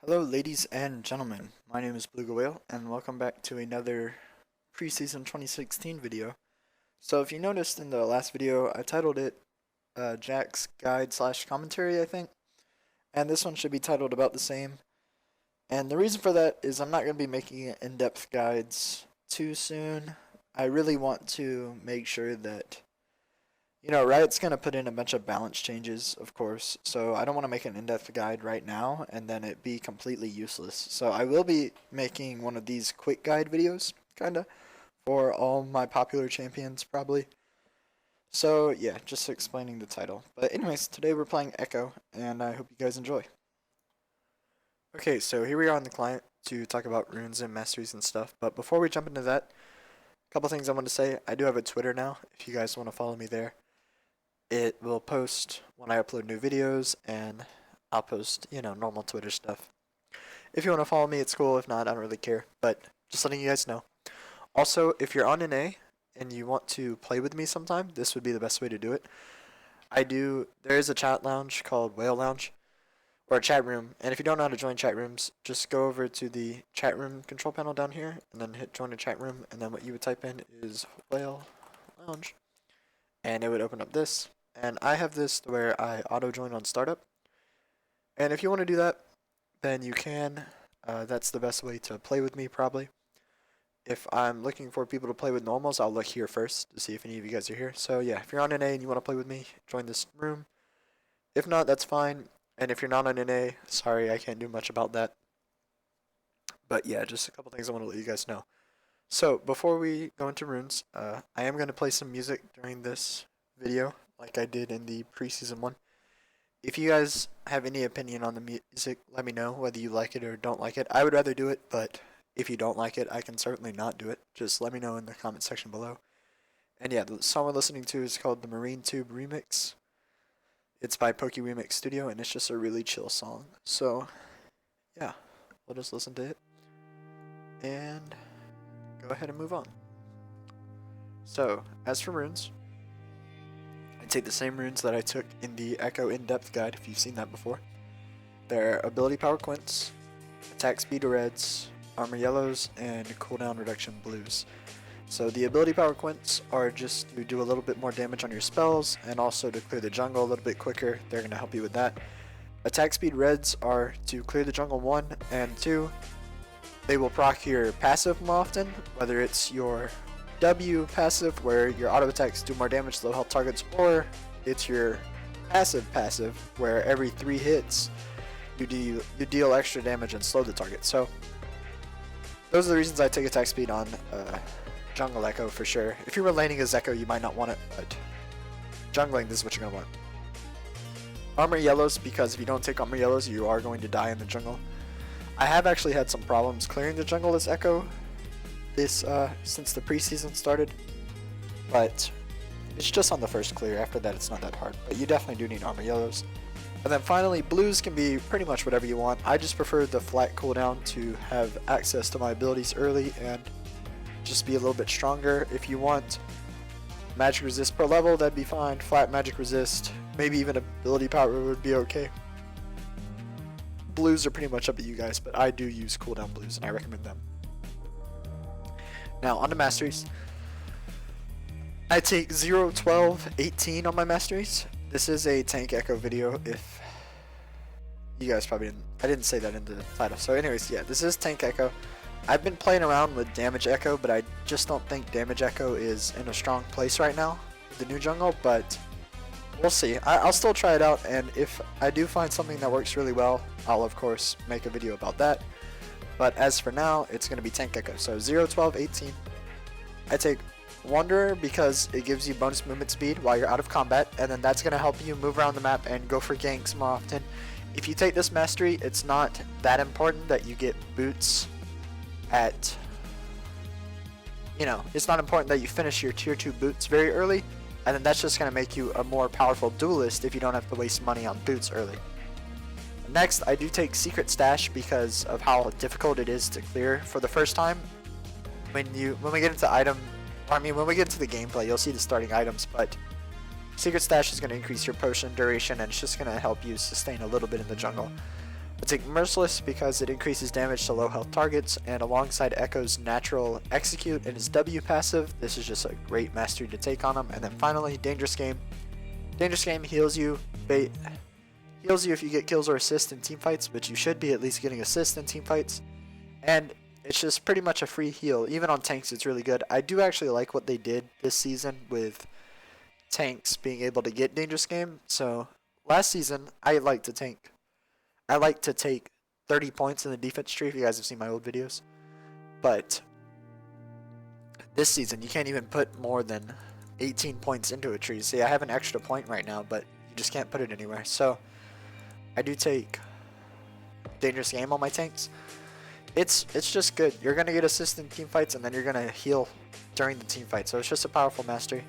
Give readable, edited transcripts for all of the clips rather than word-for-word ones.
Hello ladies and gentlemen, my name is Blue Whale and welcome back to another Preseason 2016 video. So if you noticed in the last video, I titled it Jack's Guide slash Commentary, I think. And this one should be titled about the same. And the reason for that is I'm not going to be making in-depth guides too soon. I really want to make sure that Riot's going to put in a bunch of balance changes, of course, so I don't want to make an in-depth guide right now and then it be completely useless. So I will be making one of these quick guide videos, kinda, for all my popular champions, probably. So yeah, just explaining the title. But anyways, today we're playing Ekko, and I hope you guys enjoy. Okay, so here we are on the client to talk about runes and masteries and stuff, but before we jump into that, a couple things I want to say. I do have a Twitter now, if you guys want to follow me there. It will post when I upload new videos, and I'll post, normal Twitter stuff. If you want to follow me, it's cool. If not, I don't really care. But just letting you guys know. Also, if you're on NA and you want to play with me sometime, this would be the best way to do it. There is a chat lounge called Whale Lounge, or a chat room. And if you don't know how to join chat rooms, just go over to the chat room control panel down here, and then hit join a chat room. And then what you would type in is Whale Lounge, and it would open up this. And I have this to where I auto join on startup. And if you want to do that, then you can. That's the best way to play with me, probably. If I'm looking for people to play with normals, I'll look here first to see if any of you guys are here. So yeah, if you're on NA and you want to play with me, join this room. If not, that's fine. And if you're not on NA, sorry, I can't do much about that. But yeah, just a couple things I want to let you guys know. So before we go into runes, I am going to play some music during this video, like I did in the preseason one. If you guys have any opinion on the music, let me know whether you like it or don't like it. I would rather do it, but if you don't like it, I can certainly not do it. Just let me know in the comment section below. And yeah, the song we're listening to is called the Marine Tube Remix. It's by Poke Remix Studio, and it's just a really chill song. So yeah, we'll just listen to it and go ahead and move on. So as for runes, take the same runes that I took in the Ekko in-depth guide, if you've seen that before. They're ability power quints, attack speed reds, armor yellows, and cooldown reduction blues. So the ability power quints are just to do a little bit more damage on your spells, and also to clear the jungle a little bit quicker. They're going to help you with that. Attack speed reds are to clear the jungle 1, and 2, they will proc your passive more often, whether it's your W passive, where your auto attacks do more damage to low health targets, or it's your passive, where every 3 hits you deal extra damage and slow the target. So those are the reasons I take attack speed on jungle Ekko for sure. If you were laning as Ekko, you might not want it, but jungling, this is what you're gonna want. Armor yellows, because if you don't take armor yellows, you are going to die in the jungle. I have actually had some problems clearing the jungle as Ekko since the preseason started, but it's just on the first clear. After that, it's not that hard, but you definitely do need armor yellows. And then finally, blues can be pretty much whatever you want. I just prefer the flat cooldown to have access to my abilities early and just be a little bit stronger. If you want magic resist per level, that'd be fine. Flat magic resist, maybe even ability power would be okay. Blues are pretty much up to you guys, but I do use cooldown blues and I recommend them. Now, on to masteries. I take 0, 12, 18 on my masteries. This is a tank Ekko video, if you guys probably didn't. I didn't say that in the title. So anyways, yeah, this is tank Ekko. I've been playing around with damage Ekko, but I just don't think damage Ekko is in a strong place right now with the new jungle, but we'll see. I'll still try it out, and if I do find something that works really well, I'll of course make a video about that. But as for now, it's going to be tank Ekko. So 0, 12, 18. I take Wanderer because it gives you bonus movement speed while you're out of combat, and then that's going to help you move around the map and go for ganks more often. If you take this mastery, it's not that important that you get boots at, it's not important that you finish your tier 2 boots very early, and then that's just going to make you a more powerful duelist if you don't have to waste money on boots early. Next, I do take Secret Stash because of how difficult it is to clear for the first time. When we get into when we get into the gameplay, you'll see the starting items, but Secret Stash is going to increase your potion duration, and it's just going to help you sustain a little bit in the jungle. I take Merciless because it increases damage to low health targets, and alongside Ekko's natural execute and his W passive, this is just a great mastery to take on him. And then finally, Dangerous Game. Dangerous Game heals you if you get kills or assists in team fights, but you should be at least getting assists in team fights. And it's just pretty much a free heal. Even on tanks, it's really good. I do actually like what they did this season with tanks being able to get Dangerous Game. So last season, I like to take 30 points in the defense tree, if you guys have seen my old videos. But this season, you can't even put more than 18 points into a tree. See, I have an extra point right now, but you just can't put it anywhere. So I do take Dangerous Game on my tanks. It's just good. You're going to get assist in team fights, and then you're going to heal during the team fight. So it's just a powerful mastery.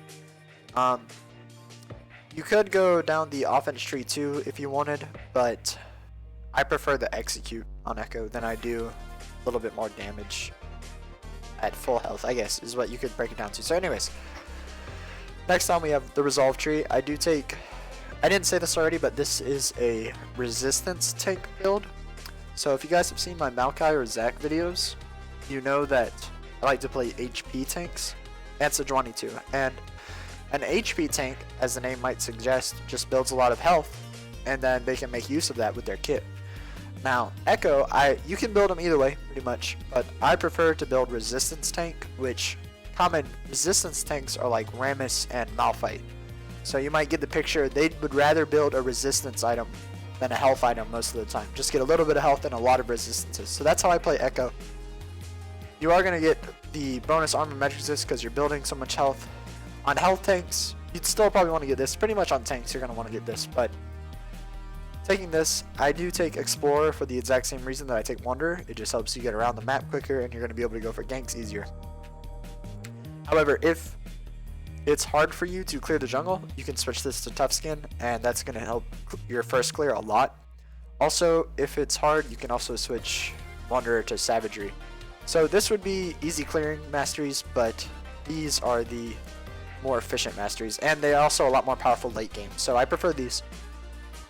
You could go down the offense tree too if you wanted, but I prefer the execute on Ekko than I do a little bit more damage at full health, I guess, is what you could break it down to. So anyways, next on we have the resolve tree. I didn't say this already, but this is a resistance tank build. So if you guys have seen my Maokai or Zac videos, you know that I like to play HP tanks and Sejuani too. And an HP tank, as the name might suggest, just builds a lot of health, and then they can make use of that with their kit. Now, Ekko, you can build them either way, pretty much, but I prefer to build resistance tank, which common resistance tanks are like Rammus and Malphite. So you might get the picture. They would rather build a resistance item than a health item most of the time. Just get a little bit of health and a lot of resistances. So that's how I play Ekko. You are going to get the bonus armor metrics because you're building so much health. On health tanks, you'd still probably want to get this. Pretty much on tanks, you're going to want to get this. But taking this, I do take Explorer for the exact same reason that I take Wanderer. It just helps you get around the map quicker, and you're going to be able to go for ganks easier. However, if it's hard for you to clear the jungle, you can switch this to Tough Skin, and that's going to help your first clear a lot. Also, if it's hard, you can also switch Wanderer to Savagery. So this would be easy clearing masteries, but these are the more efficient masteries, and they're also a lot more powerful late game. So I prefer these.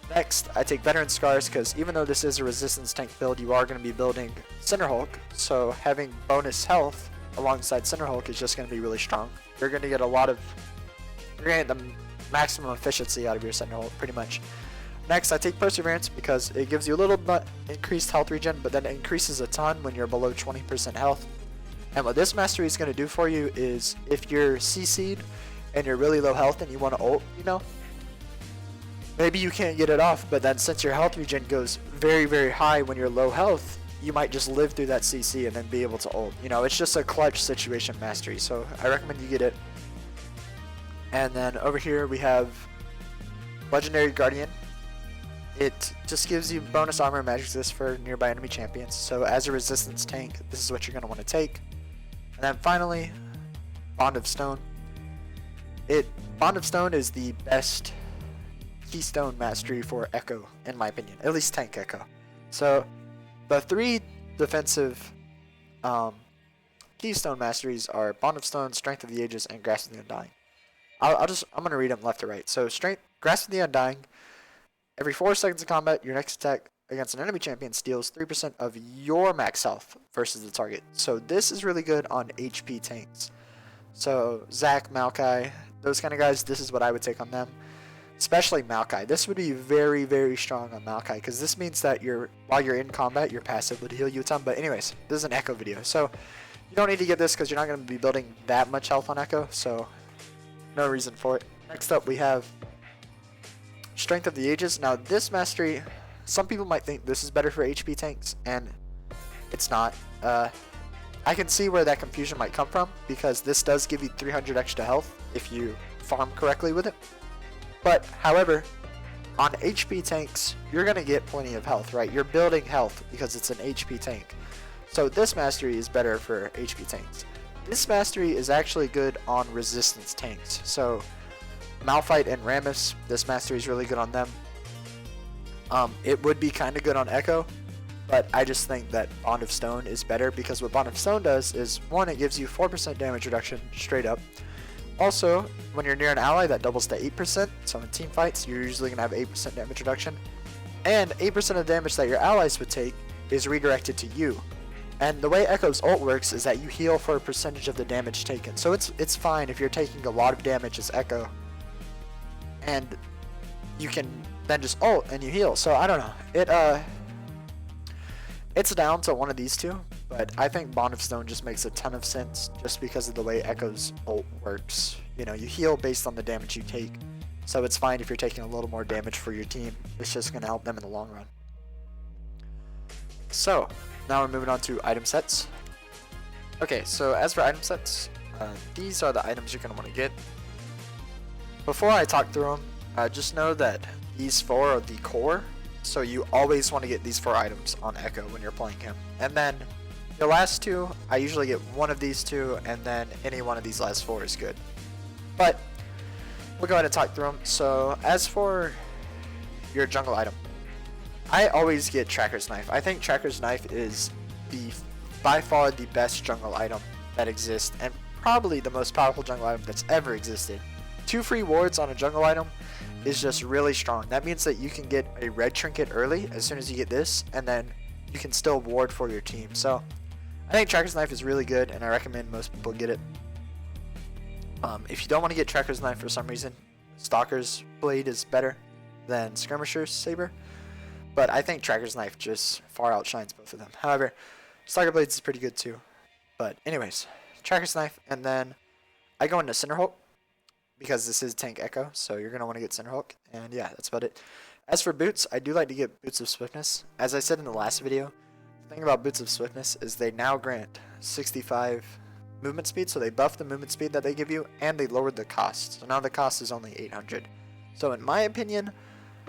Next, I take Veteran Scars because even though this is a resistance tank build, you are going to be building Cinder Hulk, so having bonus health alongside Cinder Hulk is just going to be really strong. You're going to get the maximum efficiency out of your Cinder Hulk, pretty much. Next, I take Perseverance because it gives you a little bit increased health regen, but then it increases a ton when you're below 20% health. And what this mastery is going to do for you is if you're CC'd and you're really low health and you want to ult, maybe you can't get it off, but then since your health regen goes very, very high when you're low health, you might just live through that CC and then be able to ult. It's just a clutch situation mastery, so I recommend you get it. And then over here we have Legendary Guardian. It just gives you bonus armor and magic resist for nearby enemy champions. So as a resistance tank, this is what you're going to want to take. And then finally, Bond of Stone. Bond of Stone is the best keystone mastery for Ekko, in my opinion. At least tank Ekko. So the three defensive keystone masteries are Bond of Stone, Strength of the Ages, and Grasp of the Undying. I'm going to read them left to right. So Grasp of the Undying. Every 4 seconds of combat, your next attack against an enemy champion steals 3% of your max health versus the target. So this is really good on HP tanks. So Zac, Maokai, those kind of guys, this is what I would take on them. Especially Maokai. This would be very, very strong on Maokai because this means that while you're in combat, your passive would heal you a ton. But anyways, this is an Ekko video. So you don't need to get this because you're not going to be building that much health on Ekko. So no reason for it. Next up, we have Strength of the Ages. Now this mastery, some people might think this is better for HP tanks, and it's not. I can see where that confusion might come from because this does give you 300 extra health if you farm correctly with it. But however, on HP tanks, you're going to get plenty of health, right? You're building health because it's an HP tank. So this mastery is better for HP tanks. This mastery is actually good on resistance tanks. So Malphite and Rammus, this mastery is really good on them. It would be kind of good on Ekko, but I just think that Bond of Stone is better because what Bond of Stone does is, one, it gives you 4% damage reduction straight up. Also, when you're near an ally, that doubles to 8%, so in team fights, you're usually going to have 8% damage reduction. And 8% of the damage that your allies would take is redirected to you. And the way Ekko's ult works is that you heal for a percentage of the damage taken. So it's fine if you're taking a lot of damage as Ekko, and you can then just ult and you heal. So I don't know. It's down to one of these two, but I think Bond of Stone just makes a ton of sense just because of the way Ekko's ult works. You know, you heal based on the damage you take. So it's fine if you're taking a little more damage for your team. It's just going to help them in the long run. So, now we're moving on to item sets. Okay, so as for item sets, these are the items you're going to want to get. Before I talk through them, just know that these 4 are the core. So you always want to get these 4 items on Ekko when you're playing him. And then the last 2, I usually get one of these 2, and then any one of these last 4 is good. But we'll go ahead and talk through them. So as for your jungle item, I always get Tracker's Knife. I think Tracker's Knife is by far the best jungle item that exists, and probably the most powerful jungle item that's ever existed. 2 free wards on a jungle item is just really strong. That means that you can get a red trinket early as soon as you get this, and then you can still ward for your team. So I think Tracker's Knife is really good, and I recommend most people get it. If you don't want to get Tracker's Knife for some reason, Stalker's Blade is better than Skirmisher's Saber, but I think Tracker's Knife just far outshines both of them. However, Stalker Blades is pretty good too. But anyways, Tracker's Knife, and then I go into Cinderhulk because this is tank Ekko, so you're going to want to get Cinderhulk, and yeah, that's about it. As for boots, I do like to get Boots of Swiftness. As I said in the last video, the thing about Boots of Swiftness is they now grant 65 movement speed, so they buff the movement speed that they give you, and they lowered the cost. So now the cost is only 800. So in my opinion,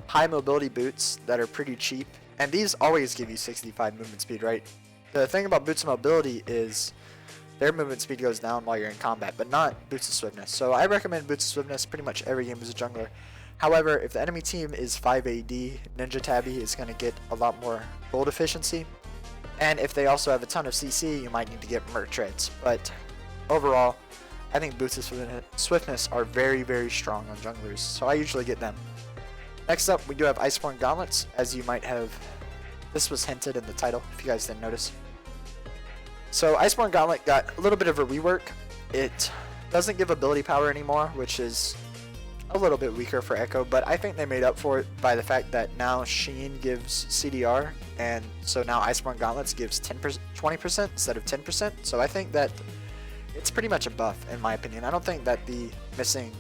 high mobility boots that are pretty cheap, and these always give you 65 movement speed, right? The thing about Boots of Mobility is their movement speed goes down while you're in combat, but not Boots of Swiftness. So I recommend Boots of Swiftness pretty much every game as a jungler. However, if the enemy team is 5 AD, Ninja Tabby is going to get a lot more gold efficiency. And if they also have a ton of CC, you might need to get Merc Treads. But overall, I think Boots of Swiftness are very, very strong on junglers, so I usually get them. Next up, we do have Iceborn Gauntlets, as you might have. This was hinted in the title, if you guys didn't notice. So Iceborn Gauntlet got a little bit of a rework. It doesn't give ability power anymore, which is a little bit weaker for Ekko, but I think they made up for it by the fact that now Sheen gives CDR, and so now Iceborn Gauntlets gives 20% instead of 10%. So I think that it's pretty much a buff, in my opinion. I don't think that the missing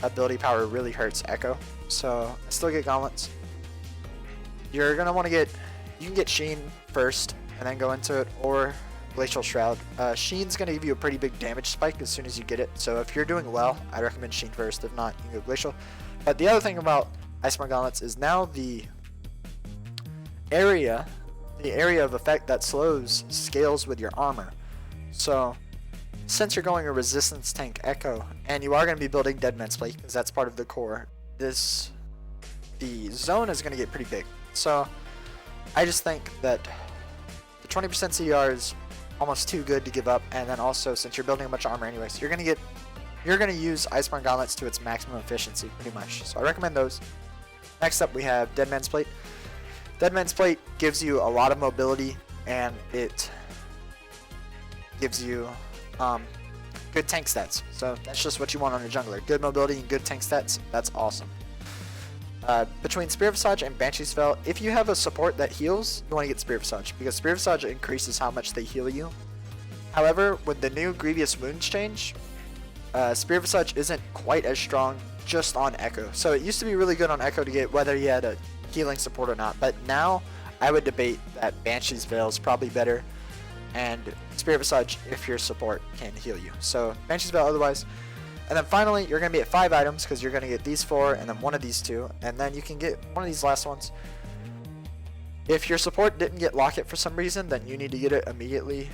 ability power really hurts Ekko, so I still get Gauntlets. You're gonna want to get, you can get Sheen first and then go into it, or Glacial Shroud. Sheen's going to give you a pretty big damage spike as soon as you get it, so if you're doing well, I recommend Sheen first. If not, you can go Glacial. But the other thing about Iceborn Gauntlets is now the area of effect that slows scales with your armor. So since you're going a resistance tank Ekko, and you are going to be building Dead Man's Plate because that's part of the core, the zone is going to get pretty big. So I just think that the 20% CDR is almost too good to give up, and then also since you're building a bunch of armor anyways, you're gonna use Iceborn Gauntlets to its maximum efficiency pretty much. So I recommend those. Next up we have Dead Man's Plate. Dead Man's Plate gives you a lot of mobility, and it gives you good tank stats. So that's just what you want on a jungler. Good mobility and good tank stats. That's awesome. Between Spirit Visage and Banshee's Spell, if you have a support that heals, you want to get Spirit Visage, because Spirit Visage increases how much they heal you. However, with the new Grievous Wounds change, Spirit Visage isn't quite as strong just on Ekko. So it used to be really good on Ekko to get whether he had a healing support or not, but now I would debate that Banshee's Veil is probably better, and Spirit Visage if your support can heal you. So Banshee's Veil otherwise. And then finally, you're going to be at 5 items because you're going to get these 4 and then one of these 2. And then you can get one of these last ones. If your support didn't get Locket for some reason, then you need to get it immediately.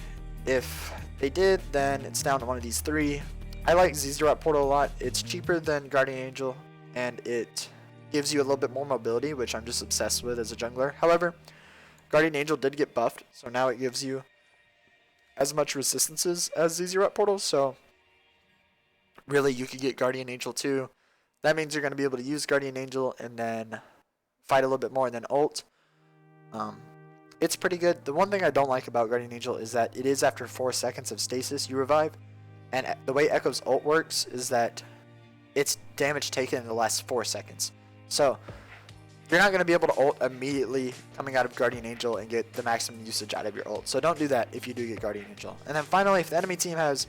If they did, then it's down to one of these 3. I like Zizrat Portal a lot. It's cheaper than Guardian Angel, and it gives you a little bit more mobility, which I'm just obsessed with as a jungler. However, Guardian Angel did get buffed, so now it gives you as much resistances as Zizrat Portal, so really you could get Guardian Angel too. That means you're going to be able to use Guardian Angel and then fight a little bit more than ult. It's pretty good. The one thing I don't like about Guardian Angel is that it is after 4 seconds of stasis you revive, and the way Ekko's ult works is that it's damage taken in the last 4 seconds. So you're not going to be able to ult immediately coming out of Guardian Angel and get the maximum usage out of your ult. So don't do that if you do get Guardian Angel. And then finally, if the enemy team has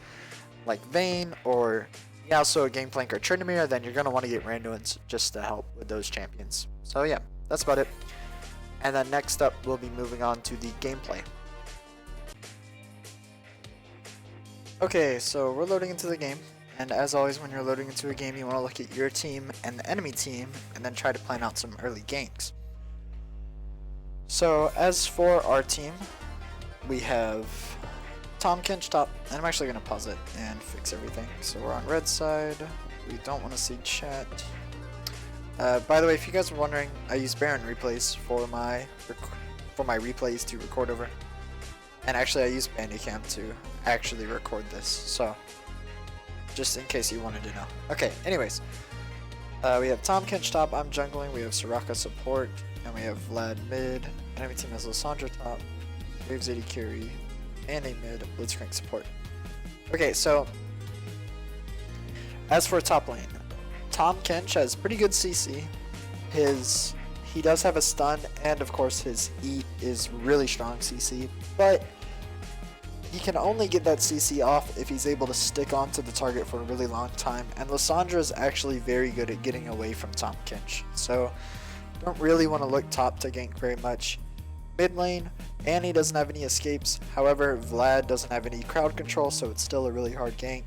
like Vayne or Yasuo, Gangplank, or Tryndamere, then you're going to want to get Randuin's just to help with those champions. So yeah, that's about it. And then next up, we'll be moving on to the gameplay. Okay, so we're loading into the game. And as always, when you're loading into a game, you want to look at your team and the enemy team, and then try to plan out some early ganks. So as for our team, we have Tahm Kench top, and I'm actually going to pause it and fix everything. So we're on red side. We don't want to see chat. By the way, if you guys were wondering, I use Baron replays for my replays to record over. And actually, I use Bandicam to actually record this. So just in case you wanted to know. Okay, anyways. We have Tahm Kench top, I'm jungling, we have Soraka support, and we have Vlad mid. Enemy team has Lissandra top, Waves 80 carry, and a mid Blitzcrank support. Okay, so as for top lane, Tahm Kench has pretty good CC. He does have a stun, and of course his E is really strong CC, but he can only get that CC off if he's able to stick onto the target for a really long time, and Lissandra is actually very good at getting away from Tahm Kench, so don't really want to look top to gank very much. Mid lane, Annie doesn't have any escapes, however Vlad doesn't have any crowd control, so it's still a really hard gank.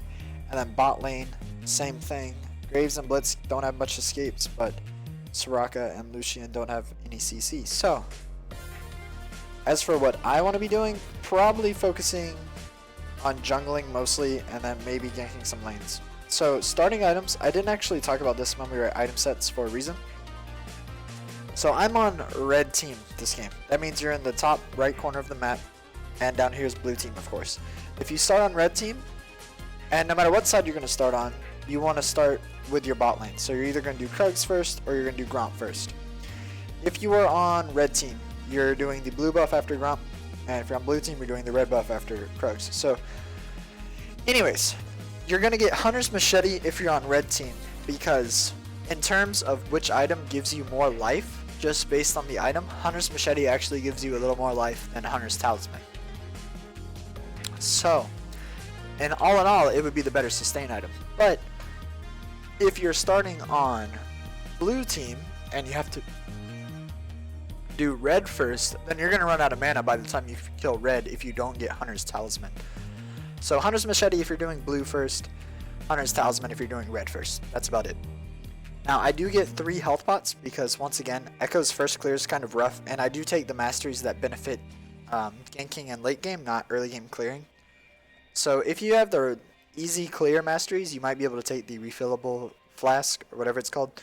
And then bot lane, same thing. Graves and Blitz don't have much escapes, but Soraka and Lucian don't have any CC. So, as for what I want to be doing, probably focusing on jungling mostly, and then maybe ganking some lanes. So, starting items, I didn't actually talk about this when we were at item sets for a reason. So I'm on red team this game. That means you're in the top right corner of the map, and down here is blue team, of course. If you start on red team, and no matter what side you're going to start on, you want to start with your bot lane. So you're either going to do Krugs first, or you're going to do Gromp first. If you are on red team, you're doing the blue buff after Gromp, and if you're on blue team, you're doing the red buff after Krugs. So anyways, you're going to get Hunter's Machete if you're on red team, because in terms of which item gives you more life, just based on the item, Hunter's Machete actually gives you a little more life than Hunter's Talisman. So, and all in all, it would be the better sustain item. But if you're starting on blue team and you have to do red first, then you're going to run out of mana by the time you kill red if you don't get Hunter's Talisman. So Hunter's Machete if you're doing blue first, Hunter's Talisman if you're doing red first. That's about it. Now, I do get 3 health pots because, once again, Ekko's first clear is kind of rough, and I do take the masteries that benefit ganking and late game, not early game clearing. So if you have the easy clear masteries, you might be able to take the refillable flask, or whatever it's called.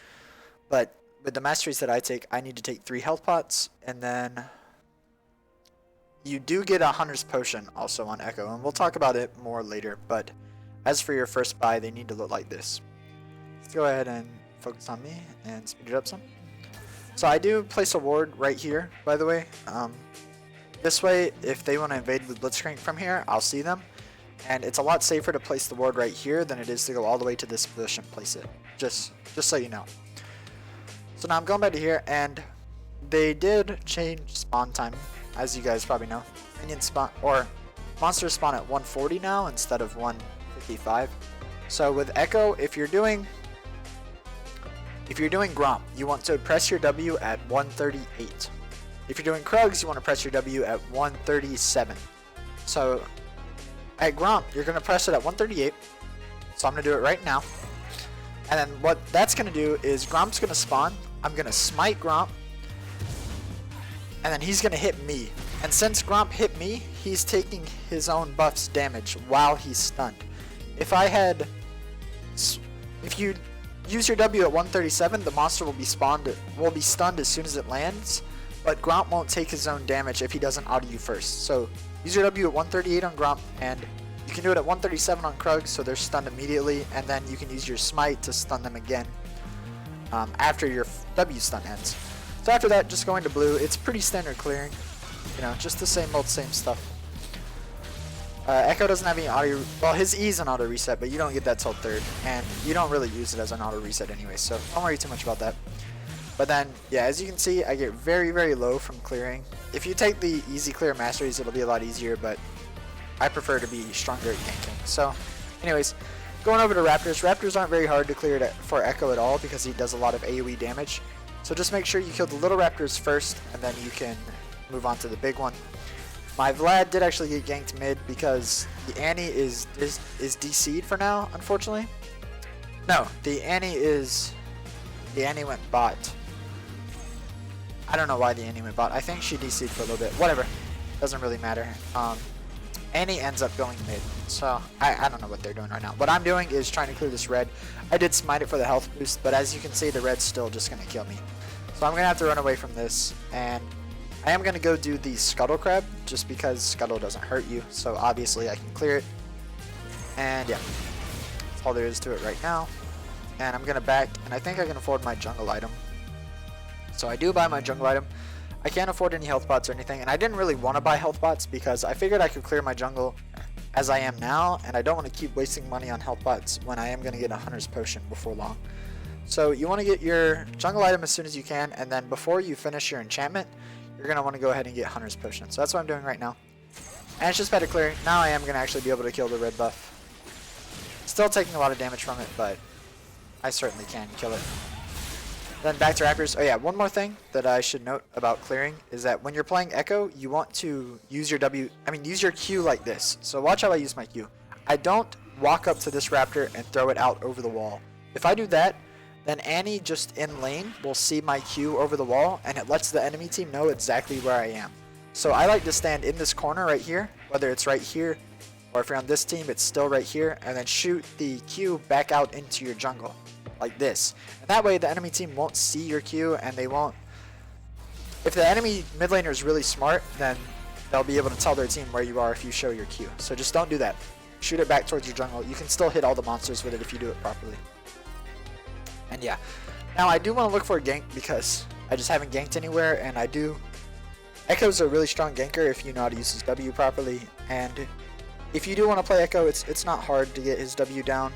But with the masteries that I take, I need to take 3 health pots, and then you do get a Hunter's Potion also on Ekko, and we'll talk about it more later, but as for your first buy, they need to look like this. Let's go ahead and focus on me and speed it up some. So I do place a ward right here, by the way. This way, if they want to invade with Blitzcrank from here, I'll see them. And it's a lot safer to place the ward right here than it is to go all the way to this bush and place it. Just so you know. So now I'm going back to here, and they did change spawn time, as you guys probably know. Minion spawn, or monsters spawn at 140 now instead of 155. So with Ekko, if you're doing Gromp, you want to press your W at 138. If you're doing Krugs, you want to press your W at 137. So at Gromp, you're going to press it at 138. So I'm going to do it right now. And then what that's going to do is Gromp's going to spawn. I'm going to smite Gromp. And then he's going to hit me. And since Gromp hit me, he's taking his own buff's damage while he's stunned. If you use your W at 137, the monster will be stunned as soon as it lands, but Gromp won't take his own damage if he doesn't auto you first. So use your W at 138 on Gromp, and you can do it at 137 on Krug, so they're stunned immediately, and then you can use your smite to stun them again after your W stun ends. So after that, just going to blue. It's pretty standard clearing. You know, just the same old same stuff. Ekko doesn't have any auto, well, his E is an auto reset, but you don't get that till third, and you don't really use it as an auto reset anyway, so don't worry too much about that. But then, yeah, as you can see, I get very, very low from clearing. If you take the easy clear masteries, it'll be a lot easier, but I prefer to be stronger at ganking. So, anyways, going over to Raptors. Raptors aren't very hard to clear for Ekko at all because he does a lot of AoE damage. So just make sure you kill the little Raptors first, and then you can move on to the big one. My Vlad did actually get ganked mid because the Annie is DC'd for now, unfortunately. No, the Annie went bot. I don't know why the Annie went bot. I think she DC'd for a little bit. Whatever. Doesn't really matter. Annie ends up going mid. So, I don't know what they're doing right now. What I'm doing is trying to clear this red. I did smite it for the health boost, but as you can see, the red's still just going to kill me. So I'm going to have to run away from this, and I am going to go do the Scuttle Crab, just because Scuttle doesn't hurt you, so obviously I can clear it. And yeah, that's all there is to it right now. And I'm going to back, and I think I can afford my jungle item. So I do buy my jungle item. I can't afford any health bots or anything, and I didn't really want to buy health bots because I figured I could clear my jungle as I am now, and I don't want to keep wasting money on health bots when I am going to get a Hunter's Potion before long. So you want to get your jungle item as soon as you can, and then before you finish your enchantment, you're going to want to go ahead and get Hunter's Potion. So that's what I'm doing right now. And it's just better clearing. Now I am going to actually be able to kill the red buff. Still taking a lot of damage from it, but I certainly can kill it. Then back to Raptors. Oh yeah, one more thing that I should note about clearing is that when you're playing Ekko, you want to use your use your Q like this. So watch how I use my Q. I don't walk up to this Raptor and throw it out over the wall. If I do that, then Annie just in lane will see my Q over the wall, and it lets the enemy team know exactly where I am. So I like to stand in this corner right here, whether it's right here, or if you're on this team, it's still right here, and then shoot the Q back out into your jungle, like this. And that way the enemy team won't see your Q, and they won't... If the enemy mid laner is really smart, then they'll be able to tell their team where you are if you show your Q. So just don't do that. Shoot it back towards your jungle. You can still hit all the monsters with it if you do it properly. And yeah, now I do want to look for a gank because I just haven't ganked anywhere, and I do. Ekko's a really strong ganker if you know how to use his W properly, and if you do want to play Ekko, it's not hard to get his W down.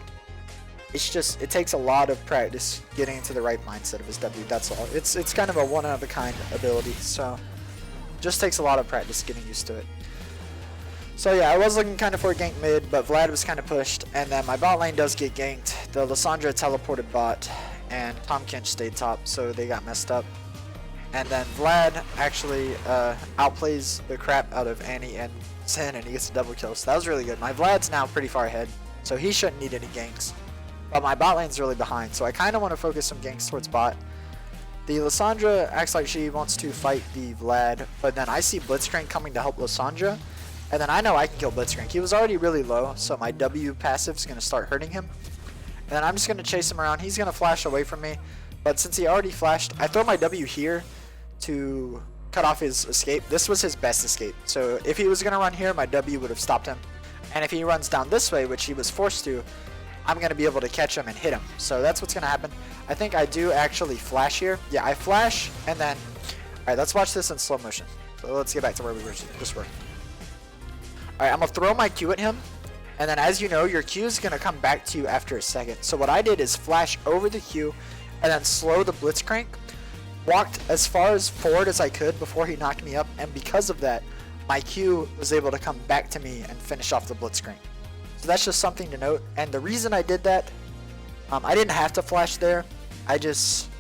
It's just, it takes a lot of practice getting into the right mindset of his W, that's all. It's kind of a one-of-a-kind ability, so just takes a lot of practice getting used to it. So yeah, I was looking kind of for a gank mid, but Vlad was kind of pushed, and then my bot lane does get ganked. The Lissandra teleported bot, and Tom Kench stayed top, so they got messed up. And then Vlad actually outplays the crap out of Annie and Sin, and he gets a double kill, so that was really good. My Vlad's now pretty far ahead, so he shouldn't need any ganks. But my bot lane's really behind, so I kind of want to focus some ganks towards bot. The Lissandra acts like she wants to fight the Vlad, but then I see Blitzcrank coming to help Lissandra. And then I know I can kill Blitzcrank. He was already really low, so my W passive is going to start hurting him. And then I'm just going to chase him around. He's going to flash away from me. But since he already flashed, I throw my W here to cut off his escape. This was his best escape. So if he was going to run here, my W would have stopped him. And if he runs down this way, which he was forced to, I'm going to be able to catch him and hit him. So that's what's going to happen. I think I do actually flash here. Yeah, I flash, and then... Alright, let's watch this in slow motion. So let's get back to where we just were. Alright, I'm going to throw my Q at him, and then as you know, your Q is going to come back to you after a second. So what I did is flash over the Q, and then slow the Blitzcrank, walked as far as forward as I could before he knocked me up, and because of that, my Q was able to come back to me and finish off the Blitzcrank. So that's just something to note, and the reason I did that, I didn't have to flash there, I just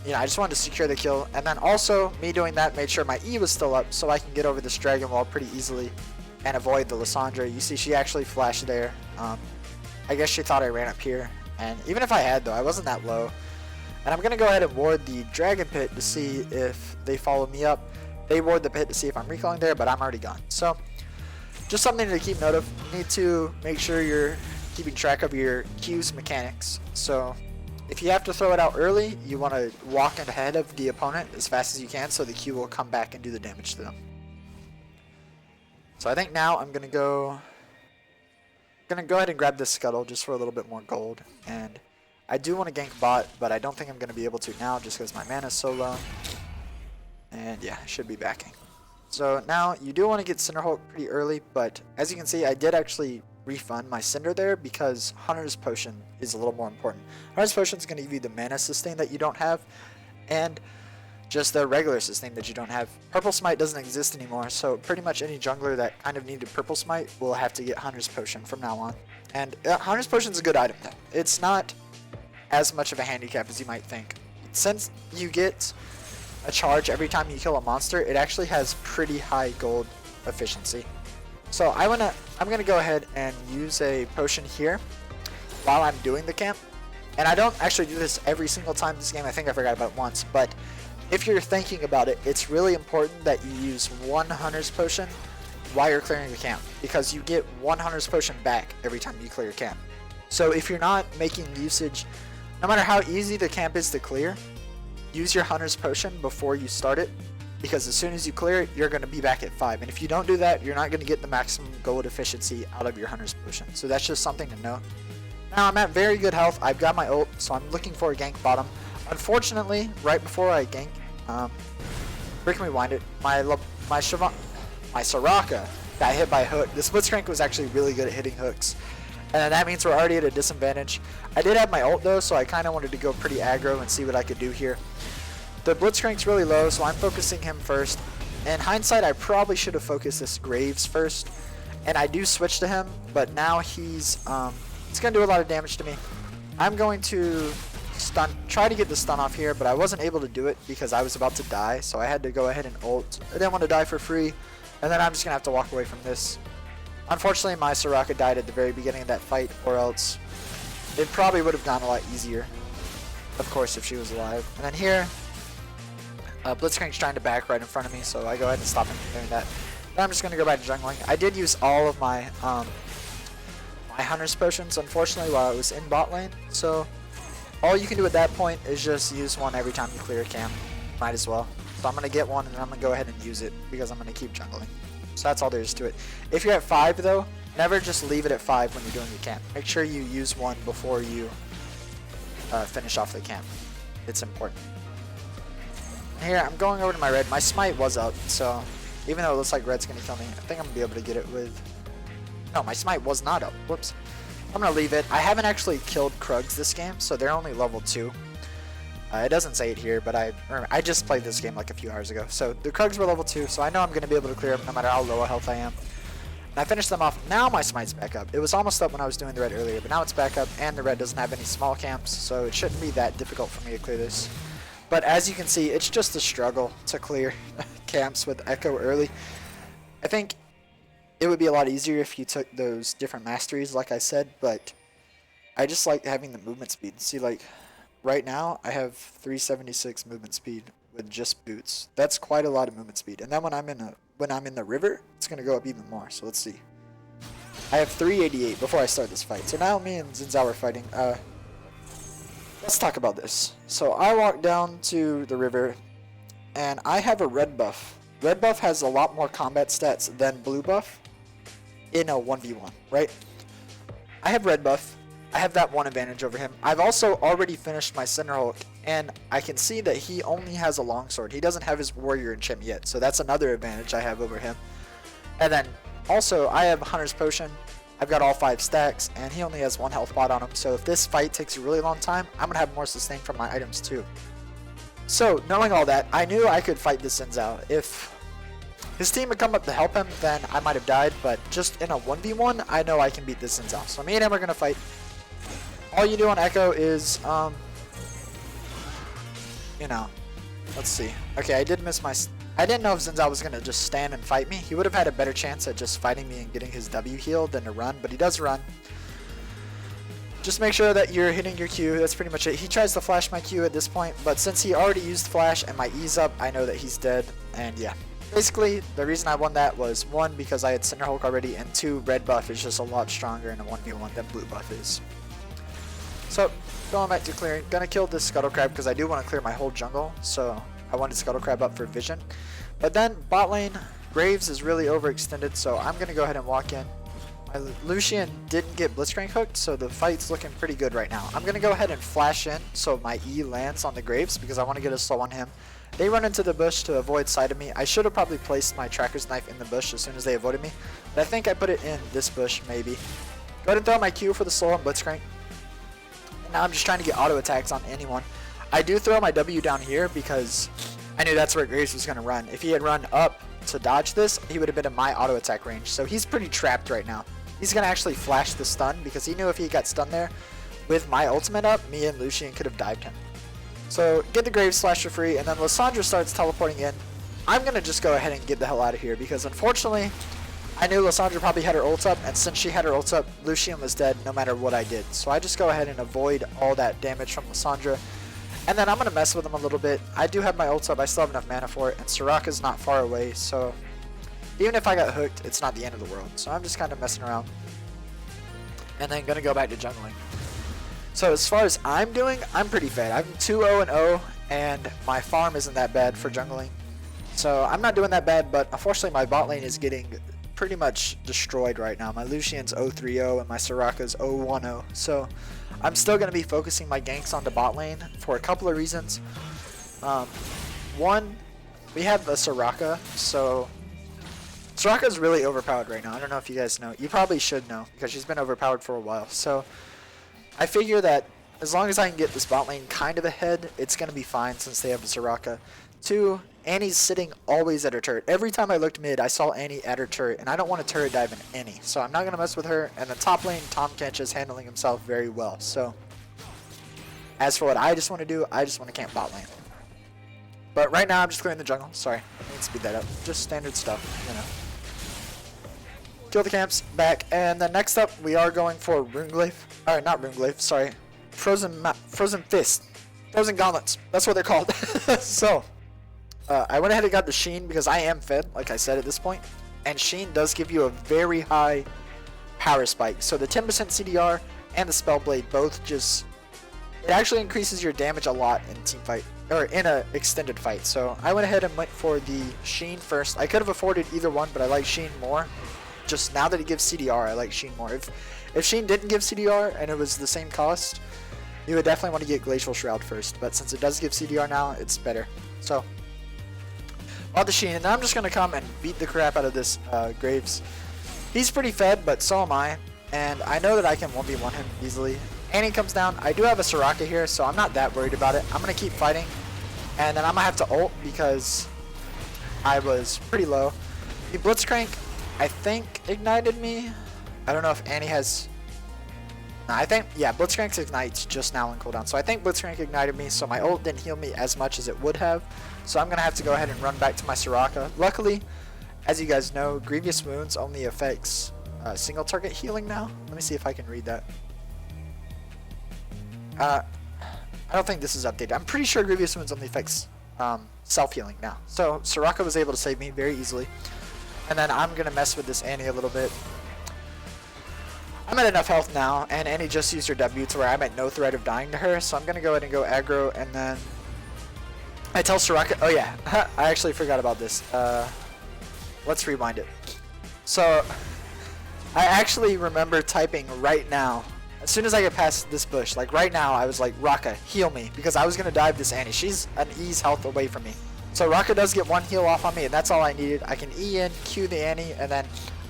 wanted to secure the kill, and then also, me doing that made sure my E was still up, so I can get over this Dragon Wall pretty easily, and avoid the Lissandra. You see, she actually flashed there. I guess she thought I ran up here, and even if I had, though, I wasn't that low. And I'm going to go ahead and ward the Dragon Pit to see if they follow me up. They ward the pit to see if I'm recalling there, but I'm already gone. So, just something to keep note of. You need to make sure you're keeping track of your Q's mechanics. So, if you have to throw it out early, you want to walk ahead of the opponent as fast as you can so the Q will come back and do the damage to them. So I think now I'm going to go ahead and grab this Scuttle just for a little bit more gold. And I do want to gank bot, but I don't think I'm going to be able to now just because my mana is so low. And yeah, I should be backing. So now you do want to get Cinderhulk pretty early, but as you can see, I did actually refund my Cinder there because Hunter's Potion is a little more important. Hunter's Potion is going to give you the mana sustain that you don't have, and just the regular sustain that you don't have. Purple Smite doesn't exist anymore, so pretty much any jungler that kind of needed Purple Smite will have to get Hunter's Potion from now on. And Hunter's Potion is a good item though. It's not as much of a handicap as you might think. Since you get a charge every time you kill a monster, it actually has pretty high gold efficiency. So I'm gonna go ahead and use a potion here while I'm doing the camp. And I don't actually do this every single time this game. I think I forgot about it once, but if you're thinking about it, it's really important that you use one Hunter's Potion while you're clearing the camp, because you get one Hunter's Potion back every time you clear your camp. So if you're not making usage, no matter how easy the camp is to clear, use your Hunter's Potion before you start it, because as soon as you clear it, you're going to be back at 5. And if you don't do that, you're not going to get the maximum gold efficiency out of your Hunter's Potion. So that's just something to note. Now I'm at very good health. I've got my ult, so I'm looking for a gank bottom. Unfortunately, right before I gank, where can we wind it? My Soraka got hit by a hook. The Blitzcrank was actually really good at hitting hooks, and that means we're already at a disadvantage. I did have my ult though, so I kind of wanted to go pretty aggro and see what I could do here. The Blitzcrank's really low, so I'm focusing him first. In hindsight, I probably should have focused this Graves first, and I do switch to him, but now he's going to do a lot of damage to me. I'm going to try to get the stun off here, but I wasn't able to do it because I was about to die, so I had to go ahead and ult. I didn't want to die for free, and then I'm just going to have to walk away from this. Unfortunately, my Soraka died at the very beginning of that fight, or else it probably would have gone a lot easier, of course, if she was alive. And then here, Blitzcrank's trying to back right in front of me, so I go ahead and stop him from doing that. Then I'm just going to go back to jungling. I did use all of my my Hunter's Potions, unfortunately, while I was in bot lane, so all you can do at that point is just use one every time you clear a camp. Might as well. So I'm going to get one, and then I'm going to go ahead and use it, because I'm going to keep jungling. So that's all there is to it. If you're at 5, though, never just leave it at 5 when you're doing your camp. Make sure you use one before you finish off the camp. It's important. Here, I'm going over to my red. My smite was up, so even though it looks like red's going to kill me, I think I'm going to be able to get it with... No, my smite was not up. Whoops. I'm going to leave it. I haven't actually killed Krugs this game, so they're only level 2. It doesn't say it here, but I just played this game like a few hours ago. So the Krugs were level 2, so I know I'm going to be able to clear them no matter how low a health I am. And I finished them off. Now my smite's back up. It was almost up when I was doing the red earlier, but now it's back up, and the red doesn't have any small camps, so it shouldn't be that difficult for me to clear this. But as you can see, it's just a struggle to clear camps with Ekko early. I think it would be a lot easier if you took those different masteries, like I said, but I just like having the movement speed. See, like, right now, I have 376 movement speed with just boots. That's quite a lot of movement speed. And then when I'm in the river, it's going to go up even more. So let's see. I have 388 before I start this fight. So now me and Zinzao are fighting. Let's talk about this. So I walk down to the river, and I have a red buff. Red buff has a lot more combat stats than blue buff in a 1v1, right? I have red buff. I have that one advantage over him. I've also already finished my Cinderhulk, and I can see that he only has a longsword. He doesn't have his warrior enchantment yet, so that's another advantage I have over him. And then also I have Hunter's Potion. I've got all 5 stacks, and he only has 1 health pot on him, so if this fight takes a really long time, I'm going to have more sustain from my items too. So, knowing all that, I knew I could fight this Zinzao. If his team had come up to help him, then I might have died, but just in a 1v1, I know I can beat this Zinzao. So me and him are going to fight. All you do on Ekko is, you know, let's see. Okay, I did miss my... I didn't know if Zinzao was going to just stand and fight me. He would have had a better chance at just fighting me and getting his W healed than to run, but he does run. Just make sure that you're hitting your Q. That's pretty much it. He tries to flash my Q at this point, but since he already used flash and my E's up, I know that he's dead, and yeah. Basically, the reason I won that was, 1, because I had Cinderhulk already, and 2, red buff is just a lot stronger in a 1v1 than blue buff is. So, going back to clearing, gonna kill this Scuttle Crab because I do want to clear my whole jungle, so I wanted Scuttle Crab up for vision. But then, bot lane, Graves is really overextended, so I'm gonna go ahead and walk in. My My Lucian didn't get Blitzcrank hooked, so the fight's looking pretty good right now. I'm going to go ahead and flash in so my E lands on the Graves because I want to get a slow on him. They run into the bush to avoid sight of me. I should have probably placed my Tracker's Knife in the bush as soon as they avoided me, but I think I put it in this bush maybe. Go ahead and throw my Q for the slow on Blitzcrank. Now I'm just trying to get auto attacks on anyone. I do throw my W down here because I knew that's where Graves was going to run. If he had run up to dodge this, he would have been in my auto attack range. So he's pretty trapped right now. He's going to actually flash the stun because he knew if he got stunned there with my ultimate up, me and Lucian could have dived him. So get the Graves slash for free, and then Lissandra starts teleporting in. I'm going to just go ahead and get the hell out of here because unfortunately I knew Lissandra probably had her ult up, and since she had her ult up, Lucian was dead no matter what I did. So I just go ahead and avoid all that damage from Lissandra. And then I'm going to mess with him a little bit. I do have my ult up, I still have enough mana for it, and Soraka's not far away, so even if I got hooked, it's not the end of the world. So I'm just kind of messing around. And then going to go back to jungling. So as far as I'm doing, I'm pretty fed. I'm 2-0-0, and my farm isn't that bad for jungling. So I'm not doing that bad, but unfortunately my bot lane is getting pretty much destroyed right now. My Lucian's 0-3-0 and my Soraka's 0-1-0. So I'm still going to be focusing my ganks on the bot lane for a couple of reasons. One, we have the Soraka, so Soraka's really overpowered right now. I don't know if you guys know. You probably should know because she's been overpowered for a while. So I figure that as long as I can get this bot lane kind of ahead, it's going to be fine since they have the Soraka. Two, Annie's sitting always at her turret. Every time I looked mid, I saw Annie at her turret, and I don't want to turret dive in Annie, so I'm not going to mess with her. And the top lane, Tom Kench is handling himself very well. So as for what I just want to do, I just want to camp bot lane. But right now, I'm just clearing the jungle. Sorry, I need to speed that up. Just standard stuff, you know. Kill the camps, back, and then next up, we are going for Runeglaive. Alright, not Runeglaive, sorry. Frozen Fist. Frozen Gauntlets. That's what they're called. So I went ahead and got the Sheen because I am fed, like I said at this point. And Sheen does give you a very high power spike. So the 10% CDR and the Spellblade both just... It actually increases your damage a lot in team fight, or in a extended fight. So I went ahead and went for the Sheen first. I could have afforded either one, but I like Sheen more. Just now that it gives CDR, I like Sheen more. If Sheen didn't give CDR and it was the same cost, you would definitely want to get Glacial Shroud first. But since it does give CDR now, it's better. So bought the Sheen, and then I'm just going to come and beat the crap out of this Graves. He's pretty fed, but so am I. And I know that I can 1v1 him easily. Annie comes down. I do have a Soraka here, so I'm not that worried about it. I'm going to keep fighting. And then I'm going to have to ult because I was pretty low. The Blitzcrank, I think, ignited me. I don't know if Annie has... No, I think, yeah, Blitzcrank ignites just now in cooldown. So I think Blitzcrank ignited me, so my ult didn't heal me as much as it would have. So I'm going to have to go ahead and run back to my Soraka. Luckily, as you guys know, Grievous Wounds only affects single target healing now. Let me see if I can read that. I don't think this is updated. I'm pretty sure Grievous Wounds only affects self-healing now. So Soraka was able to save me very easily. And then I'm going to mess with this Annie a little bit. I'm at enough health now, and Annie just used her W to where I'm at no threat of dying to her. So I'm going to go ahead and go aggro, and then I tell Soraka... Oh yeah, I actually forgot about this. Let's rewind it. So I actually remember typing right now. As soon as I get past this bush, like right now, I was like, Raka, heal me, because I was going to dive this Annie. She's an E's health away from me. So Raka does get one heal off on me, and that's all I needed. I can E in, Q the Annie, and then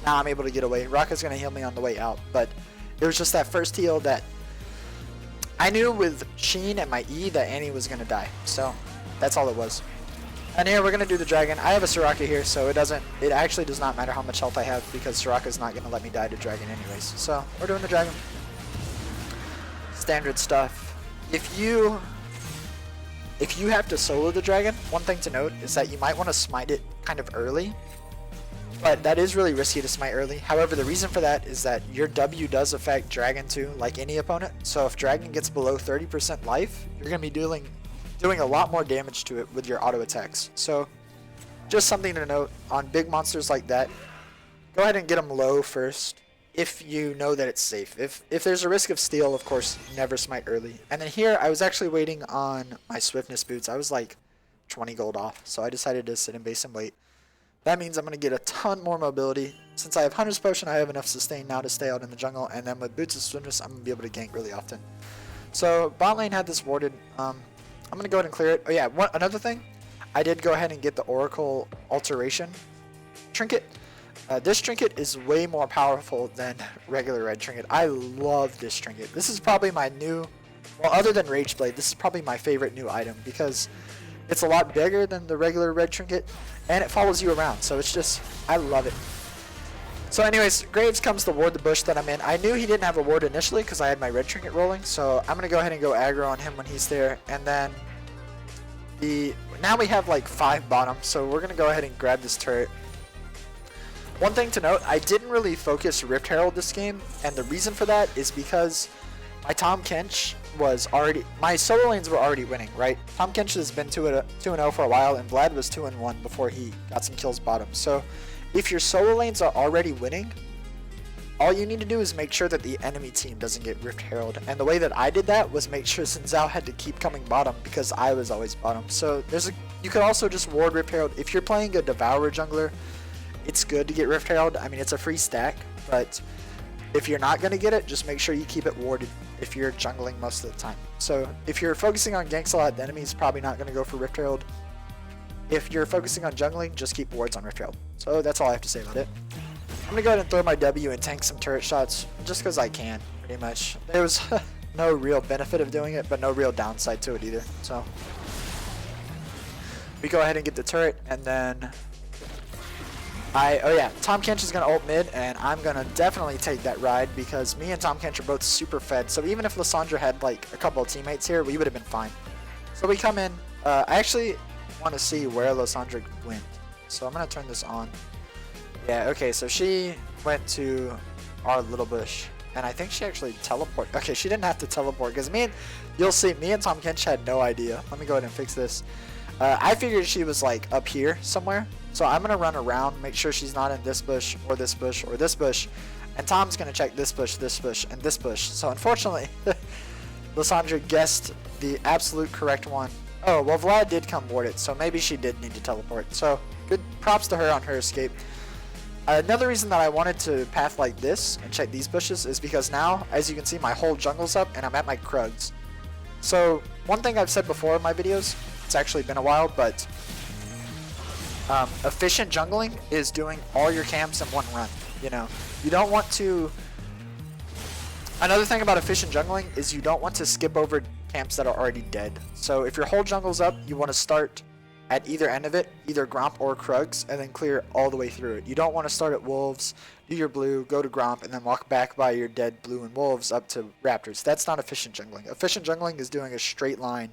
now I'm able to get away. Raka's going to heal me on the way out, but it was just that first heal that I knew with Sheen and my E that Annie was going to die. So that's all it was. And here we're going to do the dragon. I have a Soraka here, so it actually does not matter how much health I have because Soraka's not going to let me die to dragon anyways. So we're doing the dragon. Standard stuff. If you have to solo the dragon, one thing to note is that you might want to smite it kind of early, but that is really risky to smite early. However, the reason for that is that your W does affect dragon too, like any opponent. So if dragon gets below 30% life, you're going to be doing a lot more damage to it with your auto attacks. So just something to note on big monsters like that. Go ahead and get them low first if you know that it's safe. If there's a risk of steal, of course, never smite early. And then here, I was actually waiting on my swiftness boots. I was like 20 gold off, so I decided to sit in base and wait. That means I'm going to get a ton more mobility. Since I have Hunter's Potion, I have enough sustain now to stay out in the jungle, and then with Boots of Swiftness, I'm going to be able to gank really often. So bot lane had this warded. I'm going to go ahead and clear it. Oh yeah, another thing, I did go ahead and get the Oracle Alteration trinket. This trinket is way more powerful than regular red trinket. I love this trinket. This is probably my new, well, other than Rage Blade, this is probably my favorite new item because it's a lot bigger than the regular red trinket, and it follows you around. So it's just, I love it. So anyways, Graves comes to ward the bush that I'm in. I knew he didn't have a ward initially because I had my red trinket rolling, so I'm going to go ahead and go aggro on him when he's there. And then now we have like 5 bottom, so we're going to go ahead and grab this turret. One thing to note, I didn't really focus Rift Herald this game, and the reason for that is because my Tahm Kench was already, my solo lanes were already winning, right? Tahm Kench has been 2-0 for a while, and Vlad was 2-1 before he got some kills bottom. So if your solo lanes are already winning, all you need to do is make sure that the enemy team doesn't get Rift Herald. And the way that I did that was make sure Xin Zhao had to keep coming bottom because I was always bottom. So you could also just ward Rift Herald. If you're playing a Devourer jungler, it's good to get Rift Herald. I mean, it's a free stack, but if you're not going to get it, just make sure you keep it warded if you're jungling most of the time. So if you're focusing on ganks a lot, the enemy's probably not going to go for Rift Herald. If you're focusing on jungling, just keep wards on Rift Herald. So that's all I have to say about it. I'm going to go ahead and throw my W and tank some turret shots, just because I can, pretty much. There was no real benefit of doing it, but no real downside to it either. So we go ahead and get the turret, and then oh yeah, Tahm Kench is going to ult mid, and I'm going to definitely take that ride because me and Tahm Kench are both super fed. So even if Lissandra had like a couple of teammates here, we would have been fine. So we come in. I actually want to see where Lissandra went. So I'm going to turn this on. Yeah, okay, so she went to our little bush, and I think she actually teleported. Okay, she didn't have to teleport because you'll see, me and Tahm Kench had no idea. Let me go ahead and fix this. I figured she was like up here somewhere. So I'm going to run around, make sure she's not in this bush, or this bush, or this bush. And Tom's going to check this bush, and this bush. So unfortunately, Lissandra guessed the absolute correct one. Oh, well, Vlad did come ward it, so maybe she did need to teleport. So good props to her on her escape. Another reason that I wanted to path like this and check these bushes is because now, as you can see, my whole jungle's up and I'm at my Krugs. So one thing I've said before in my videos, it's actually been a while, but efficient jungling is doing all your camps in one run. You know, you don't want to. Another thing about efficient jungling is you don't want to skip over camps that are already dead. So if your whole jungle's up, you want to start at either end of it, either Gromp or Krugs, and then clear all the way through it. You don't want to start at Wolves, do your blue, go to Gromp, and then walk back by your dead blue and Wolves up to Raptors. That's not efficient jungling. Efficient jungling is doing a straight line,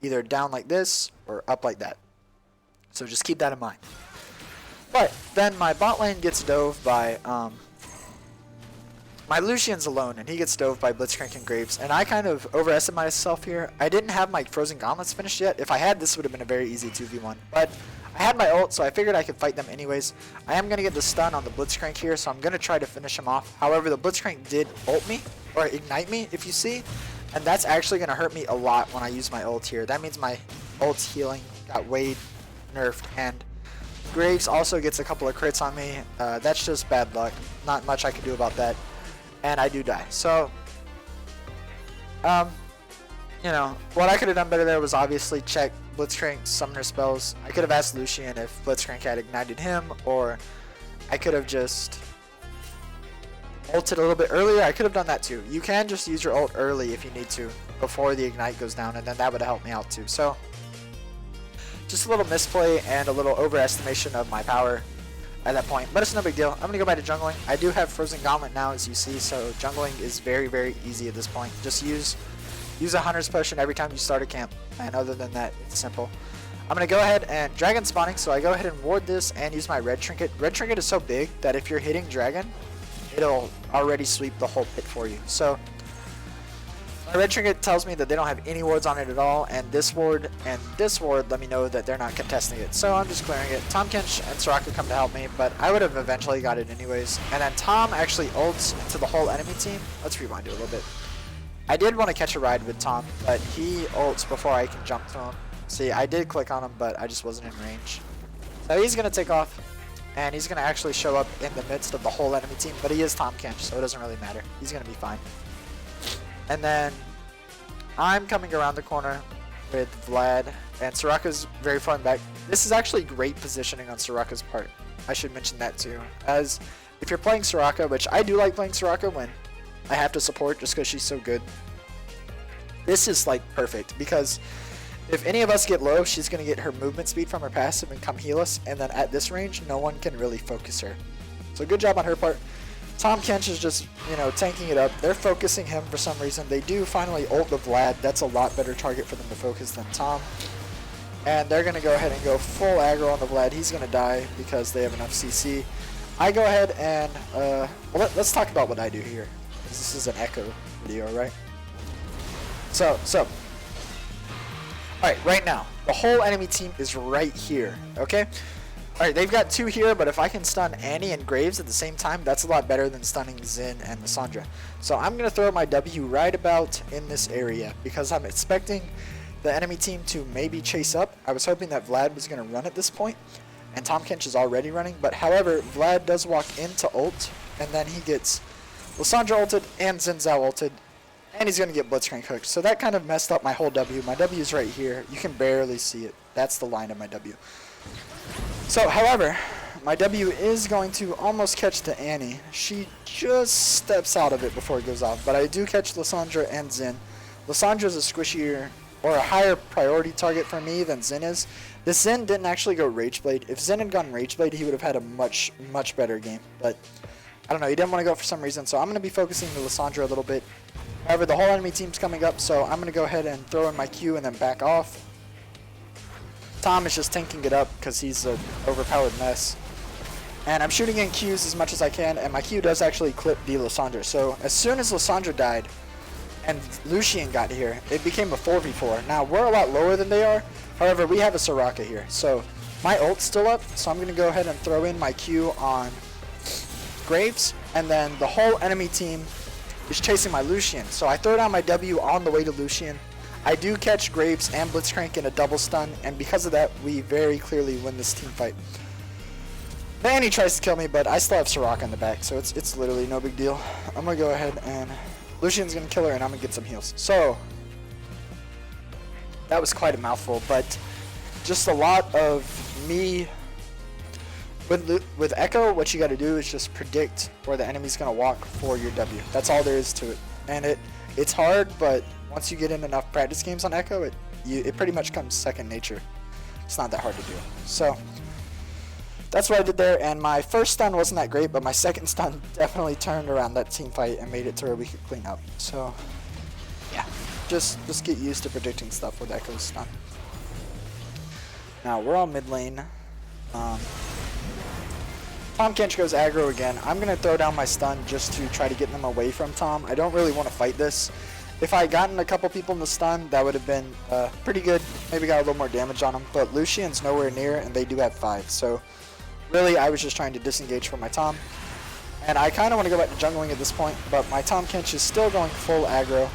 either down like this or up like that. So just keep that in mind. But then my bot lane gets dove by my Lucian's alone, and he gets dove by Blitzcrank and Graves. And I kind of overestimated myself here. I didn't have my Frozen Gauntlets finished yet. If I had, this would have been a very easy 2v1. But I had my ult, so I figured I could fight them anyways. I am going to get the stun on the Blitzcrank here, so I'm going to try to finish him off. However, the Blitzcrank did ult me, or ignite me, if you see. And that's actually going to hurt me a lot when I use my ult here. That means my ult's healing got way nerfed, and Graves also gets a couple of crits on me. That's just bad luck. Not much I can do about that. And I do die. So, you know, what I could have done better there was obviously check Blitzcrank's summoner spells. I could have asked Lucian if Blitzcrank had ignited him, or I could have just ulted a little bit earlier. I could have done that too. You can just use your ult early if you need to, before the ignite goes down, and then that would have helped me out too. So, just a little misplay and a little overestimation of my power at that point, but it's no big deal. I'm gonna go back to jungling. I do have Frozen Gauntlet now, as you see, so jungling is very, very easy at this point. Just use a Hunter's Potion every time you start a camp, and other than that, it's simple. I'm gonna go ahead and Dragon spawning, so I go ahead and ward this and use my Red Trinket. Red Trinket is so big that if you're hitting Dragon, it'll already sweep the whole pit for you. So my Red Trinket tells me that they don't have any wards on it at all, and this ward let me know that they're not contesting it. So I'm just clearing it. Tahm Kench and Soraka come to help me, but I would have eventually got it anyways. And then Tom actually ults into the whole enemy team. Let's rewind it a little bit. I did want to catch a ride with Tom, but he ults before I can jump to him. See, I did click on him, but I just wasn't in range. So he's going to take off, and he's going to actually show up in the midst of the whole enemy team, but he is Tahm Kench, so it doesn't really matter. He's going to be fine. And then I'm coming around the corner with Vlad, and Soraka's very far back. This is actually great positioning on Soraka's part. I should mention that too. As if you're playing Soraka, which I do like playing Soraka when I have to support just because she's so good, this is like perfect because if any of us get low, she's going to get her movement speed from her passive and come heal us, and then at this range, no one can really focus her. So good job on her part. Tahm Kench is just, you know, tanking it up. They're focusing him for some reason. They do finally ult the Vlad. That's a lot better target for them to focus than Tahm. And they're going to go ahead and go full aggro on the Vlad. He's going to die because they have enough CC. I go ahead and, well, let's talk about what I do here. This is an Ekko video, right? So, alright, right now, the whole enemy team is right here, okay? Alright, they've got 2 here, but if I can stun Annie and Graves at the same time, that's a lot better than stunning Xin and Lissandra. So I'm going to throw my W right about in this area, because I'm expecting the enemy team to maybe chase up. I was hoping that Vlad was going to run at this point, and Tahm Kench is already running, but however, Vlad does walk into ult, and then he gets Lissandra ulted and Xin Zhao ulted, and he's going to get Blitzcrank hooked. So that kind of messed up my whole W. My W is right here. You can barely see it. That's the line of my W. So, however, my W is going to almost catch the Annie. She just steps out of it before it goes off. But I do catch Lissandra and Xin. Lissandra is a squishier or a higher priority target for me than Xin is. The Xin didn't actually go Rageblade. If Xin had gone Rageblade, he would have had a much better game. But I don't know. He didn't want to go for some reason. So I'm going to be focusing the Lissandra a little bit. However, the whole enemy team's coming up. So I'm going to go ahead and throw in my Q and then back off. Tahm is just tanking it up because he's an overpowered mess. And I'm shooting in Qs as much as I can, and my Q does actually clip the Lissandra. So as soon as Lissandra died and Lucian got here, it became a 4v4. Now, we're a lot lower than they are. However, we have a Soraka here. So my ult's still up, so I'm going to go ahead and throw in my Q on Graves, and then the whole enemy team is chasing my Lucian. So I throw down my W on the way to Lucian. I do catch Graves and Blitzcrank in a double stun, and because of that, we very clearly win this team fight. Annie tries to kill me, but I still have Soraka in the back, so it's literally no big deal. I'm going to go ahead and Lucian's going to kill her, and I'm going to get some heals. So, that was quite a mouthful, but just a lot of me. With Ekko, what you got to do is just predict where the enemy's going to walk for your W. That's all there is to it. And it's hard, but once you get in enough practice games on Ekko, it pretty much comes second nature. It's not that hard to do. So that's what I did there, and my first stun wasn't that great, but my second stun definitely turned around that team fight and made it to where we could clean up. So yeah, just get used to predicting stuff with Ekko's stun. Now we're on mid lane. Tahm Kench goes aggro again. I'm going to throw down my stun just to try to get them away from Tahm. I don't really want to fight this. If I had gotten a couple people in the stun, that would have been pretty good. Maybe got a little more damage on them. But Lucian's nowhere near, and they do have 5. So really, I was just trying to disengage from my Tahm. And I kind of want to go back to jungling at this point, but my Tahm Kench is still going full aggro.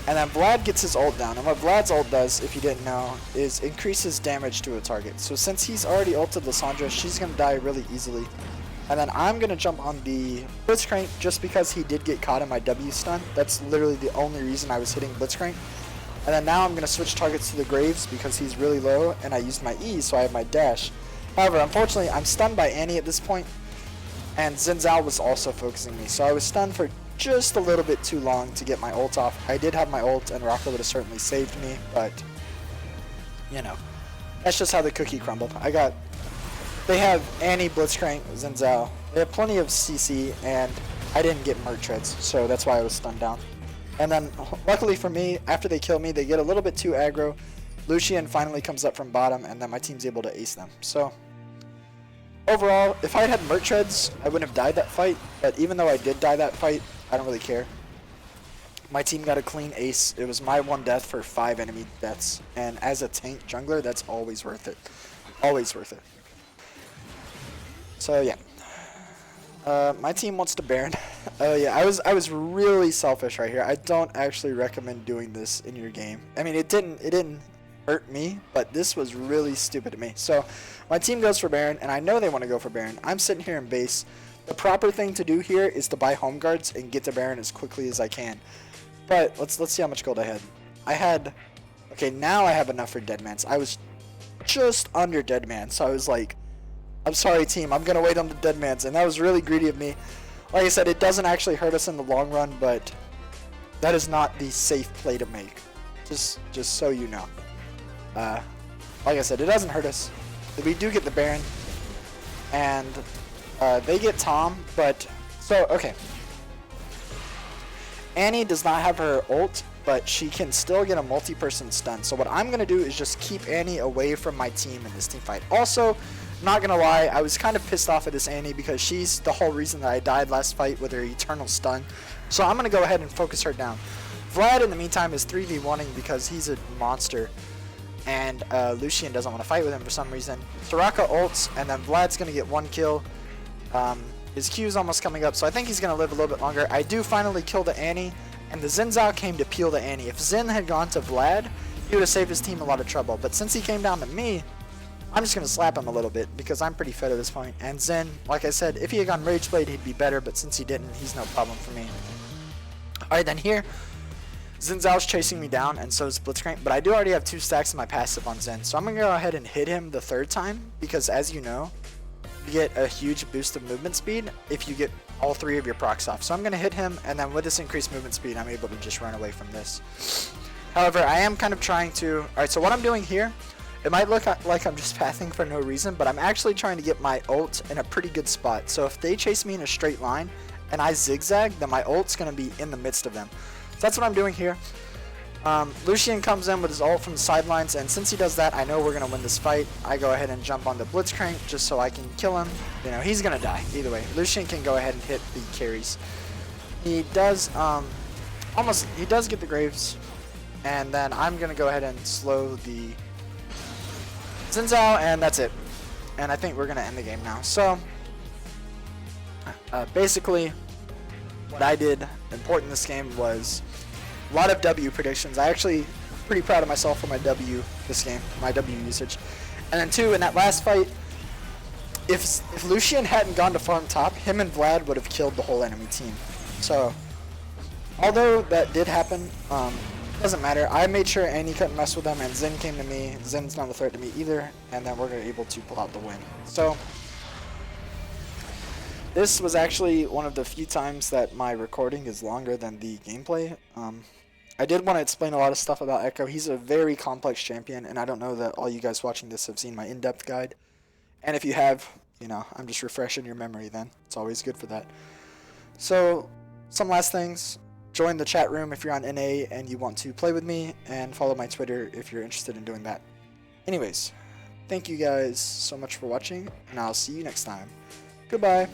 And then Vlad gets his ult down. And what Vlad's ult does, if you didn't know, is increases damage to a target. So since he's already ulted Lissandra, she's going to die really easily. And then I'm going to jump on the Blitzcrank just because he did get caught in my W stun. That's literally the only reason I was hitting Blitzcrank. And then now I'm going to switch targets to the Graves because he's really low, and I used my E, so I have my dash. However, unfortunately, I'm stunned by Annie at this point, and Xin Zhao was also focusing me. So I was stunned for just a little bit too long to get my ult off. I did have my ult, and Rocco would have certainly saved me, but, you know, that's just how the cookie crumbled. They have Annie, Blitzcrank, Xin Zhao. They have plenty of CC, and I didn't get Merc Treads, so that's why I was stunned down. And then, luckily for me, after they kill me, they get a little bit too aggro. Lucian finally comes up from bottom, and then my team's able to ace them. So, overall, if I had Merc Treads, I wouldn't have died that fight, but even though I did die that fight, I don't really care. My team got a clean ace. It was my 1 death for 5 enemy deaths, and as a tank jungler, that's always worth it. Always worth it. So yeah, my team wants to Baron. Oh yeah, I was really selfish right here. I don't actually recommend doing this in your game. I mean, it didn't hurt me, but this was really stupid to me. So My team goes for Baron, and I know they want to go for Baron. I'm sitting here in base. The proper thing to do here is to buy home guards and get to Baron as quickly as I can. But let's see how much gold I had. Okay, now I have enough for Deadman's. I was just under Deadman, so I was like, I'm sorry team, I'm gonna wait on the Deadman's, and that was really greedy of me. Like I said, it doesn't actually hurt us in the long run, but that is not the safe play to make. Just so you know. Like I said, it doesn't hurt us. We do get the Baron, and they get Tom, but so okay. Annie does not have her ult, but she can still get a multi-person stun. So what I'm gonna do is just keep Annie away from my team in this team fight. Also, not gonna lie, I was kind of pissed off at this Annie because she's the whole reason that I died last fight with her eternal stun. So I'm gonna go ahead and focus her down. Vlad in the meantime is 3v1ing because he's a monster, and Lucian doesn't want to fight with him for some reason. Soraka ults, and then Vlad's gonna get 1 kill. His Q is almost coming up, so I think he's gonna live a little bit longer. I do finally kill the Annie, and the Xin Zhao came to peel the Annie. If Xin had gone to Vlad, he would have saved his team a lot of trouble. But since he came down to me, I'm just gonna slap him a little bit because I'm pretty fed at this point. And Xin, like I said, if he had gone Rage Blade, he'd be better, but since he didn't, he's no problem for me. Alright, then here, Xin Zhao's chasing me down, and so is Blitzcrank, but I do already have 2 stacks of my passive on Xin, so I'm gonna go ahead and hit him the 3rd time, because as you know, you get a huge boost of movement speed if you get all 3 of your procs off. So I'm gonna hit him, and then with this increased movement speed, I'm able to just run away from this. However, I am kind of trying to... Alright, so what I'm doing here, it might look like I'm just pathing for no reason, but I'm actually trying to get my ult in a pretty good spot. So if they chase me in a straight line, and I zigzag, then my ult's gonna be in the midst of them. So that's what I'm doing here. Lucian comes in with his ult from the sidelines, and since he does that, I know we're going to win this fight. I go ahead and jump on the Blitzcrank just so I can kill him. You know, he's going to die either way. Lucian can go ahead and hit the carries. He does, he does get the Graves, and then I'm going to go ahead and slow the Xin Zhao, and that's it. And I think we're going to end the game now. So, basically, what I did important in this game was a lot of W predictions. I actually pretty proud of myself for my W this game, my W usage. And then 2, in that last fight, if Lucian hadn't gone to farm top, him and Vlad would have killed the whole enemy team. So, although that did happen, doesn't matter. I made sure Annie couldn't mess with them, and Xin came to me. Xin's not a threat to me either, and then we're able to pull out the win. So, this was actually one of the few times that my recording is longer than the gameplay. I did want to explain a lot of stuff about Ekko. He's a very complex champion, and I don't know that all you guys watching this have seen my in-depth guide. And if you have, you know, I'm just refreshing your memory then. It's always good for that. So, some last things. Join the chat room if you're on NA and you want to play with me, and follow my Twitter if you're interested in doing that. Anyways, thank you guys so much for watching, and I'll see you next time. Goodbye.